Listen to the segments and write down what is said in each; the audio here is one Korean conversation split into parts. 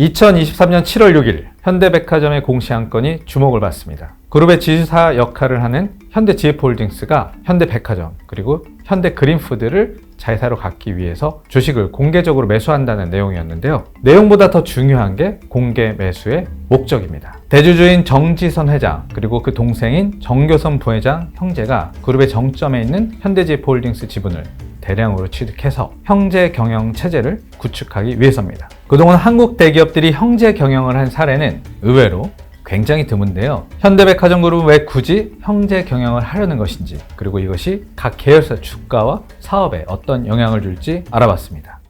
2023년 7월 6일 현대백화점의 공시안건이 주목을 받습니다. 그룹의 지주사 역할을 하는 현대GF홀딩스가 현대백화점 그리고 현대그린푸드를 자회사로 갖기 위해서 주식을 공개적으로 매수한다는 내용이었는데요. 내용보다 더 중요한 게 공개 매수의 목적입니다. 대주주인 정지선 회장 그리고 그 동생인 정교선 부회장 형제가 그룹의 정점에 있는 현대GF홀딩스 지분을 대량으로 취득해서 형제 경영 체제를 구축하기 위해서입니다. 그동안 한국 대기업들이 형제 경영을 한 사례는 의외로 굉장히 드문데요. 현대백화점 그룹은 왜 굳이 형제 경영을 하려는 것인지, 그리고 이것이 각 계열사 주가와 사업에 어떤 영향을 줄지 알아봤습니다.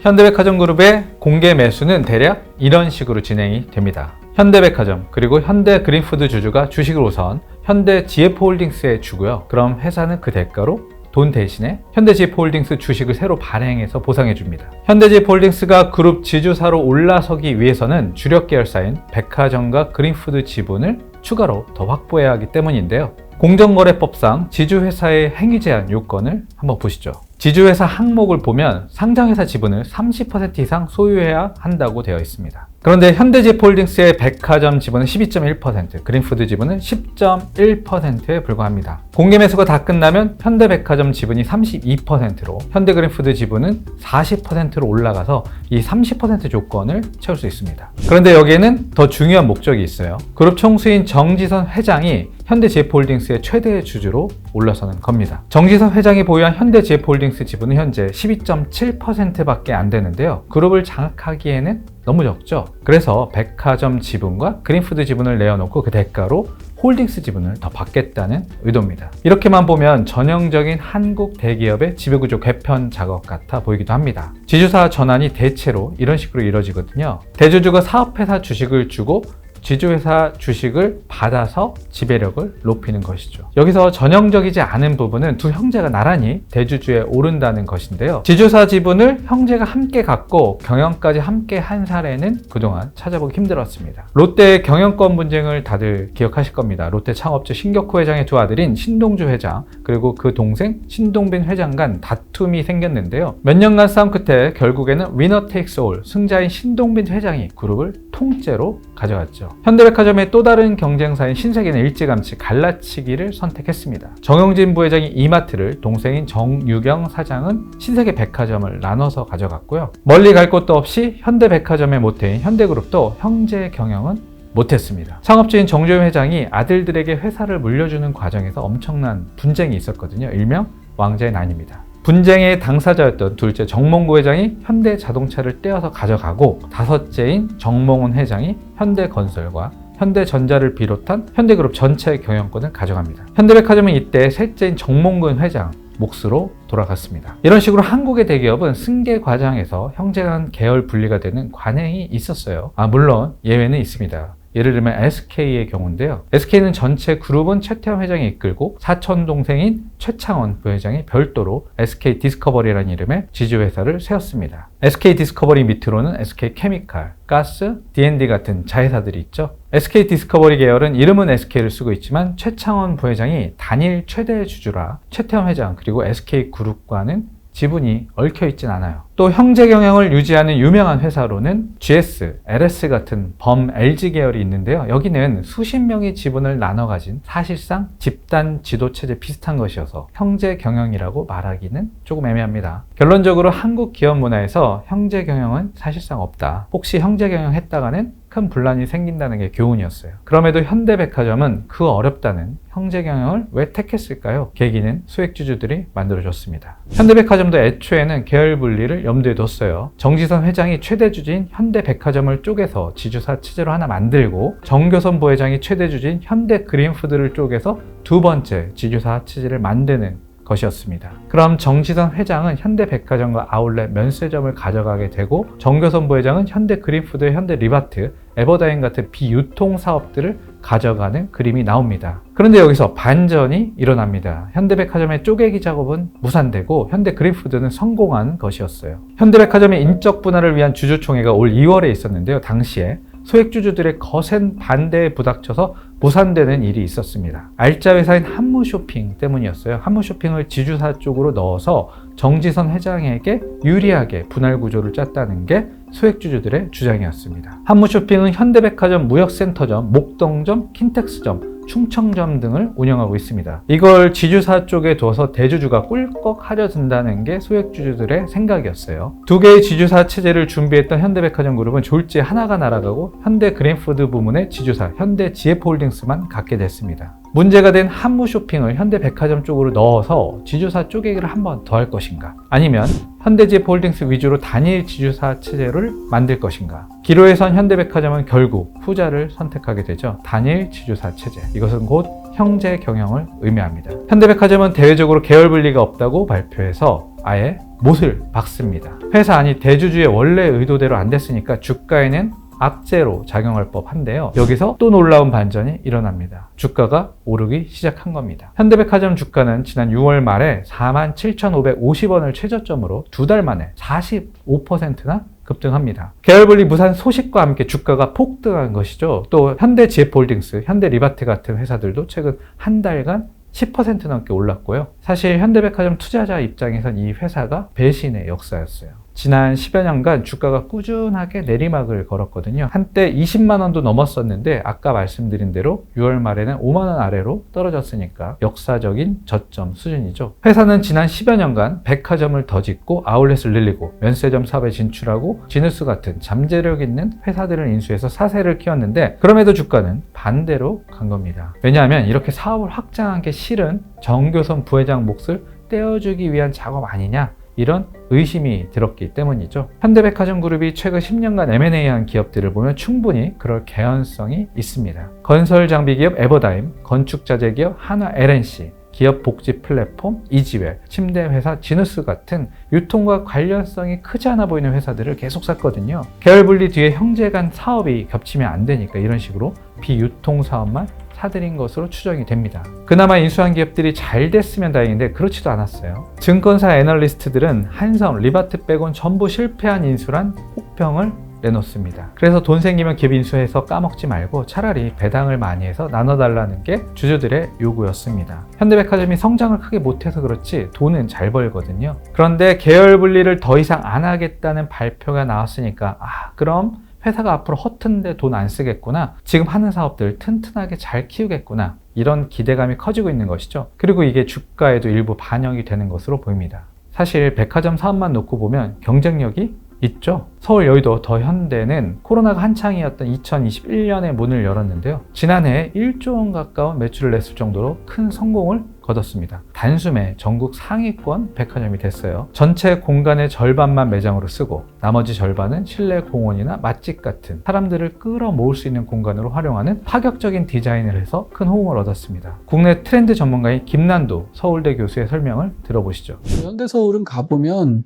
현대백화점 그룹의 공개 매수는 대략 이런 식으로 진행이 됩니다. 현대백화점 그리고 현대그린푸드 주주가 주식을 우선 현대GF홀딩스에 주고요. 그럼 회사는 그 대가로 돈 대신에 현대GF홀딩스 주식을 새로 발행해서 보상해 줍니다. 현대GF홀딩스가 그룹 지주사로 올라서기 위해서는 주력 계열사인 백화점과 그린푸드 지분을 추가로 더 확보해야 하기 때문인데요. 공정거래법상 지주회사의 행위 제한 요건을 한번 보시죠. 지주회사 항목을 보면 상장회사 지분을 30% 이상 소유해야 한다고 되어 있습니다. 그런데 현대GF홀딩스의 백화점 지분은 12.1%, 그린푸드 지분은 10.1%에 불과합니다. 공개 매수가 다 끝나면 현대백화점 지분이 32%로 현대그린푸드 지분은 40%로 올라가서 이 30% 조건을 채울 수 있습니다. 그런데 여기에는 더 중요한 목적이 있어요. 그룹 총수인 정지선 회장이 현대GF홀딩스의 최대 주주로 올라서는 겁니다. 정지선 회장이 보유한 현대GF홀딩스 지분은 현재 12.7%밖에 안 되는데요. 그룹을 장악하기에는 너무 적죠. 그래서 백화점 지분과 그린푸드 지분을 내어놓고 그 대가로 홀딩스 지분을 더 받겠다는 의도입니다. 이렇게만 보면 전형적인 한국 대기업의 지배구조 개편 작업 같아 보이기도 합니다. 지주사 전환이 대체로 이런 식으로 이루어지거든요. 대주주가 사업회사 주식을 주고 지주회사 주식을 받아서 지배력을 높이는 것이죠. 여기서 전형적이지 않은 부분은 두 형제가 나란히 대주주에 오른다는 것인데요. 지주사 지분을 형제가 함께 갖고 경영까지 함께 한 사례는 그동안 찾아보기 힘들었습니다. 롯데의 경영권 분쟁을 다들 기억하실 겁니다. 롯데 창업주 신격호 회장의 두 아들인 신동주 회장 그리고 그 동생 신동빈 회장 간 다툼이 생겼는데요. 몇 년간 싸움 끝에 결국에는 위너 테이크스 올, 승자인 신동빈 회장이 그룹을 통째로 가져갔죠. 현대백화점의 또 다른 경쟁사인 신세계는 일찌감치 갈라치기를 선택했습니다. 정영진 부회장이 이마트를, 동생인 정유경 사장은 신세계백화점을 나눠서 가져갔고요. 멀리 갈 곳도 없이 현대백화점의 모태인 현대그룹도 형제 경영은 못했습니다. 창업주인 정조영 회장이 아들들에게 회사를 물려주는 과정에서 엄청난 분쟁이 있었거든요. 일명 왕자의 난입니다. 분쟁의 당사자였던 둘째 정몽구 회장이 현대자동차를 떼어서 가져가고 다섯째인 정몽훈 회장이 현대건설과 현대전자를 비롯한 현대그룹 전체 경영권을 가져갑니다. 현대백화점은 이때 셋째인 정몽근 회장 몫으로 돌아갔습니다. 이런 식으로 한국의 대기업은 승계 과정에서 형제 간 계열 분리가 되는 관행이 있었어요. 물론 예외는 있습니다. 예를 들면 SK의 경우인데요. SK는 전체 그룹은 최태원 회장이 이끌고 사촌 동생인 최창원 부회장이 별도로 SK 디스커버리라는 이름의 지주회사를 세웠습니다. SK 디스커버리 밑으로는 SK 케미칼, 가스, D&D 같은 자회사들이 있죠. SK 디스커버리 계열은 이름은 SK를 쓰고 있지만 최창원 부회장이 단일 최대 주주라 최태원 회장 그리고 SK 그룹과는 지분이 얽혀있진 않아요. 또 형제 경영을 유지하는 유명한 회사로는 GS, LS 같은 범 LG 계열이 있는데요. 여기는 수십 명의 지분을 나눠 가진 사실상 집단 지도체제 비슷한 것이어서 형제 경영이라고 말하기는 조금 애매합니다. 결론적으로 한국 기업 문화에서 형제 경영은 사실상 없다. 혹시 형제 경영했다가는 큰 분란이 생긴다는 게 교훈이었어요. 그럼에도 현대백화점은 그 어렵다는 형제 경영을 왜 택했을까요? 계기는 소액주주들이 만들어줬습니다. 현대백화점도 애초에는 계열 분리를 염두에 뒀어요. 정지선 회장이 최대 주주인 현대백화점을 쪼개서 지주사 체제로 하나 만들고 정교선 부회장이 최대 주주인 현대그린푸드를 쪼개서 두 번째 지주사 체제를 만드는 것이었습니다. 그럼 정지선 회장은 현대백화점과 아울렛 면세점을 가져가게 되고 정교선 부회장은 현대그린푸드, 현대리바트, 에버다인 같은 비유통 사업들을 가져가는 그림이 나옵니다. 그런데 여기서 반전이 일어납니다. 현대백화점의 쪼개기 작업은 무산되고 현대그린푸드는 성공한 것이었어요. 현대백화점의 인적 분할을 위한 주주총회가 올 2월에 있었는데요. 당시에 소액주주들의 거센 반대에 부닥쳐서 무산되는 일이 있었습니다. 알짜 회사인 한무쇼핑 때문이었어요. 한무쇼핑을 지주사 쪽으로 넣어서 정지선 회장에게 유리하게 분할 구조를 짰다는 게 소액주주들의 주장이었습니다. 한무쇼핑은 현대백화점, 무역센터점, 목동점, 킨텍스점, 충청점 등을 운영하고 있습니다. 이걸 지주사 쪽에 둬서 대주주가 꿀꺽 하려든다는 게 소액주주들의 생각이었어요. 두 개의 지주사 체제를 준비했던 현대백화점 그룹은 졸지에 하나가 날아가고 현대그린푸드 부문의 지주사 현대지앱홀딩스만 갖게 됐습니다. 문제가 된 한무쇼핑을 현대백화점 쪽으로 넣어서 지주사 쪼개기를 한 번 더 할 것인가, 아니면 현대지앱홀딩스 위주로 단일 지주사 체제를 만들 것인가. 기로에선 현대백화점은 결국 후자를 선택하게 되죠. 단일 지주사 체제. 이것은 곧 형제 경영을 의미합니다. 현대백화점은 대외적으로 계열 분리가 없다고 발표해서 아예 못을 박습니다. 회사 안이 대주주의 원래 의도대로 안 됐으니까 주가에는 악재로 작용할 법한데요. 여기서 또 놀라운 반전이 일어납니다. 주가가 오르기 시작한 겁니다. 현대백화점 주가는 지난 6월 말에 47,550원을 최저점으로 두 달 만에 45%나 급등합니다. 계열분리 무산 소식과 함께 주가가 폭등한 것이죠. 또 현대지앱홀딩스, 현대리바트 같은 회사들도 최근 한 달간 10% 넘게 올랐고요. 사실 현대백화점 투자자 입장에선 이 회사가 배신의 역사였어요. 지난 10여 년간 주가가 꾸준하게 내리막을 걸었거든요. 한때 20만 원도 넘었었는데 아까 말씀드린 대로 6월 말에는 5만 원 아래로 떨어졌으니까 역사적인 저점 수준이죠. 회사는 지난 10여 년간 백화점을 더 짓고 아울렛을 늘리고 면세점 사업에 진출하고 지누스 같은 잠재력 있는 회사들을 인수해서 사세를 키웠는데, 그럼에도 주가는 반대로 간 겁니다. 왜냐하면 이렇게 사업을 확장한 게 실은 정교선 부회장 몫을 떼어주기 위한 작업 아니냐, 이런 의심이 들었기 때문이죠. 현대백화점 그룹이 최근 10년간 M&A한 기업들을 보면 충분히 그럴 개연성이 있습니다. 건설 장비 기업 에버다임, 건축 자재 기업 한화 LNC, 기업 복지 플랫폼 이지웰, 침대 회사 지누스 같은 유통과 관련성이 크지 않아 보이는 회사들을 계속 샀거든요. 계열 분리 뒤에 형제 간 사업이 겹치면 안 되니까 이런 식으로 비유통 사업만 사들인 것으로 추정이 됩니다. 그나마 인수한 기업들이 잘 됐으면 다행인데 그렇지도 않았어요. 증권사 애널리스트들은 한성, 리바트 빼곤 전부 실패한 인수란 혹평을 내놓습니다. 그래서 돈 생기면 기업 인수해서 까먹지 말고 차라리 배당을 많이 해서 나눠달라는 게 주주들의 요구였습니다. 현대백화점이 성장을 크게 못해서 그렇지 돈은 잘 벌거든요. 그런데 계열 분리를 더 이상 안 하겠다는 발표가 나왔으니까 그럼 회사가 앞으로 허튼데 돈 안 쓰겠구나, 지금 하는 사업들 튼튼하게 잘 키우겠구나, 이런 기대감이 커지고 있는 것이죠. 그리고 이게 주가에도 일부 반영이 되는 것으로 보입니다. 사실 백화점 사업만 놓고 보면 경쟁력이 있죠. 서울 여의도 더 현대는 코로나가 한창이었던 2021년에 문을 열었는데요. 지난해 1조 원 가까운 매출을 냈을 정도로 큰 성공을 거뒀습니다. 단숨에 전국 상위권 백화점이 됐어요. 전체 공간의 절반만 매장으로 쓰고 나머지 절반은 실내 공원이나 맛집 같은 사람들을 끌어모을 수 있는 공간으로 활용하는 파격적인 디자인을 해서 큰 호응을 얻었습니다. 국내 트렌드 전문가인 김난도 서울대 교수의 설명을 들어보시죠. 현대서울은 가보면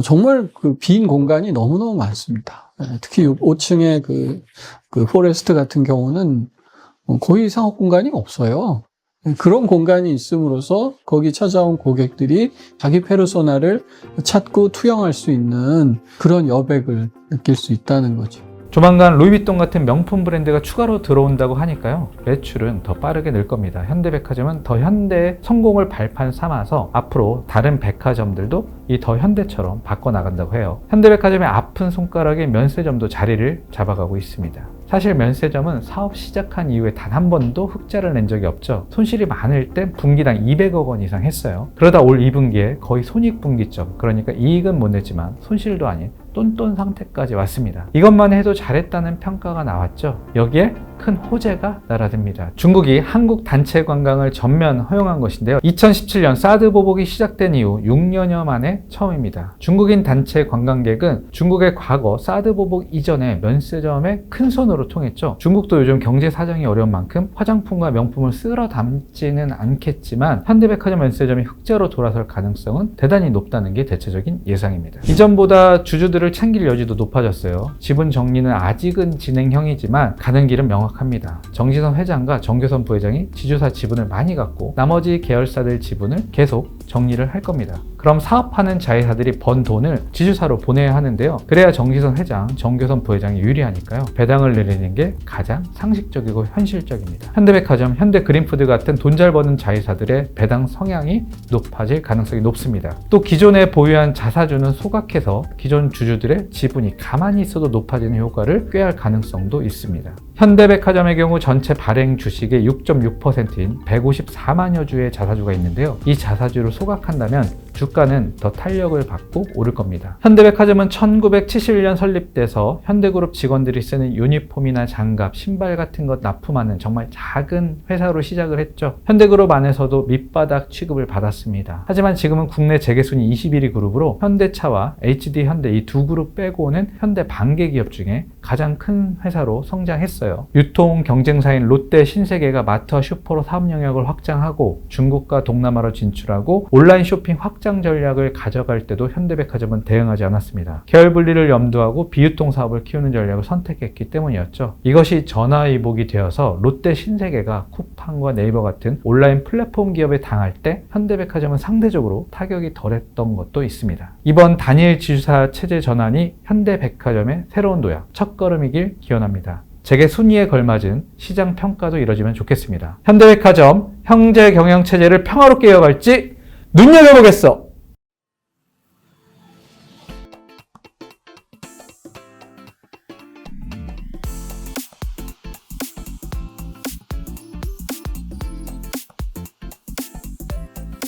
정말 그 빈 공간이 너무너무 많습니다. 특히 5층의 그 포레스트 같은 경우는 거의 상업 공간이 없어요. 그런 공간이 있음으로써 거기 찾아온 고객들이 자기 페르소나를 찾고 투영할 수 있는 그런 여백을 느낄 수 있다는 거죠. 조만간 루이비통 같은 명품 브랜드가 추가로 들어온다고 하니까요. 매출은 더 빠르게 늘 겁니다. 현대백화점은 더 현대의 성공을 발판 삼아서 앞으로 다른 백화점들도 이 더 현대처럼 바꿔나간다고 해요. 현대백화점의 아픈 손가락에 면세점도 자리를 잡아가고 있습니다. 사실 면세점은 사업 시작한 이후에 단 한 번도 흑자를 낸 적이 없죠. 손실이 많을 땐 분기당 200억 원 이상 했어요. 그러다 올 2분기에 거의 손익분기점, 그러니까 이익은 못 냈지만 손실도 아닌 똔똔 상태까지 왔습니다. 이것만 해도 잘했다는 평가가 나왔죠. 여기에 큰 호재가 날아듭니다. 중국이 한국 단체 관광을 전면 허용한 것인데요. 2017년 사드 보복이 시작된 이후 6년여 만에 처음입니다. 중국인 단체 관광객은 중국의 과거 사드 보복 이전에 면세점의 큰 손으로 통했죠. 중국도 요즘 경제 사정이 어려운 만큼 화장품과 명품을 쓸어 담지는 않겠지만 현대백화점 면세점이 흑자로 돌아설 가능성은 대단히 높다는 게 대체적인 예상입니다. 이전보다 주주들을 챙길 여지도 높아졌어요. 지분 정리는 아직은 진행형이지만 가는 길은 명확합니다. 명확합니다. 정지선 회장과 정교선 부회장이 지주사 지분을 많이 갖고 나머지 계열사들 지분을 계속 정리를 할 겁니다. 그럼 사업하는 자회사들이 번 돈을 지주사로 보내야 하는데요. 그래야 정지선 회장, 정교선 부회장이 유리하니까요. 배당을 내리는 게 가장 상식적이고 현실적입니다. 현대백화점, 현대그린푸드 같은 돈 잘 버는 자회사들의 배당 성향이 높아질 가능성이 높습니다. 또 기존에 보유한 자사주는 소각해서 기존 주주들의 지분이 가만히 있어도 높아지는 효과를 꾀할 가능성도 있습니다. 현대백화점의 경우 전체 발행 주식의 6.6%인 154만여 주의 자사주가 있는데요. 이 자사주를 소각한다면 주가는 더 탄력을 받고 오를 겁니다. 현대백화점은 1971년 설립돼서 현대그룹 직원들이 쓰는 유니폼이나 장갑, 신발 같은 것 납품하는 정말 작은 회사로 시작을 했죠. 현대그룹 안에서도 밑바닥 취급을 받았습니다. 하지만 지금은 국내 재계순위 21위 그룹으로 현대차와 HD 현대 이 두 그룹 빼고는 현대 반개 기업 중에 가장 큰 회사로 성장했어요. 유통 경쟁사인 롯데 신세계가 마트와 슈퍼로 사업 영역을 확장하고 중국과 동남아로 진출하고 온라인 쇼핑 확장 전략을 가져갈 때도 현대백화점은 대응하지 않았습니다. 계열 분리를 염두하고 비유통 사업을 키우는 전략을 선택했기 때문이었죠. 이것이 전화위복이 되어서 롯데 신세계가 쿠팡과 네이버 같은 온라인 플랫폼 기업에 당할 때 현대백화점은 상대적으로 타격이 덜했던 것도 있습니다. 이번 단일 지주사 체제 전환이 현대백화점의 새로운 도약, 첫걸음이길 기원합니다. 재계 순위에 걸맞은 시장 평가도 이뤄지면 좋겠습니다. 현대백화점 형제 경영 체제를 평화롭게 이어갈지 눈여겨보겠어!